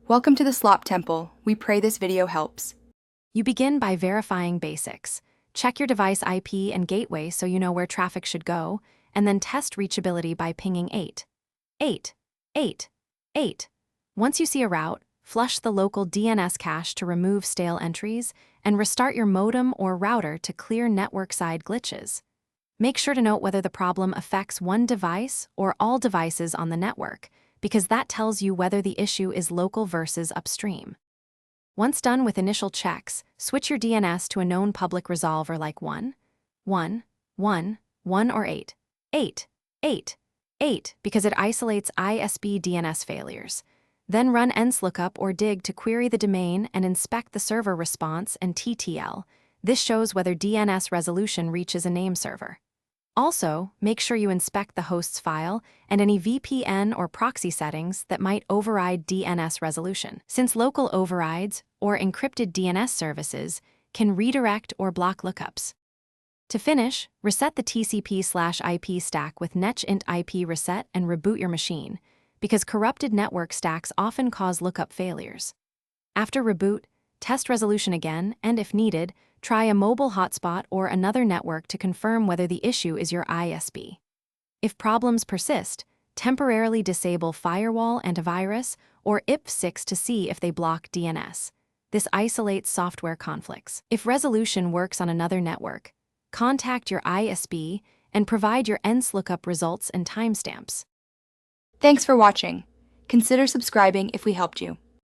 Welcome to the Slop Temple. We pray this video helps. You begin by verifying basics. Check your device IP and gateway so you know where traffic should go, and then test reachability by pinging 8. 8. 8. 8. Once you see a route, flush the local DNS cache to remove stale entries, and restart your modem or router to clear network-side glitches. Make sure to note whether the problem affects one device or all devices on the network, because that tells you whether the issue is local versus upstream. Once done with initial checks, switch your DNS to a known public resolver like 1, 1, 1, 1 or 8, 8, 8, 8 because it isolates ISP DNS failures. Then run nslookup or dig to query the domain and inspect the server response and TTL. This shows whether DNS resolution reaches a name server. Also, make sure you inspect the host's file and any VPN or proxy settings that might override DNS resolution, since local overrides or encrypted DNS services can redirect or block lookups. To finish, reset the TCP/IP stack with netint IP reset and reboot your machine, because corrupted network stacks often cause lookup failures. After reboot, test resolution again, and if needed, try a mobile hotspot or another network to confirm whether the issue is your ISP. If problems persist, temporarily disable firewall, antivirus, or IP6 to see if they block DNS. This isolates software conflicts. If resolution works on another network, contact your ISP and provide your nslookup results and timestamps. Thanks for watching. Consider subscribing if we helped you.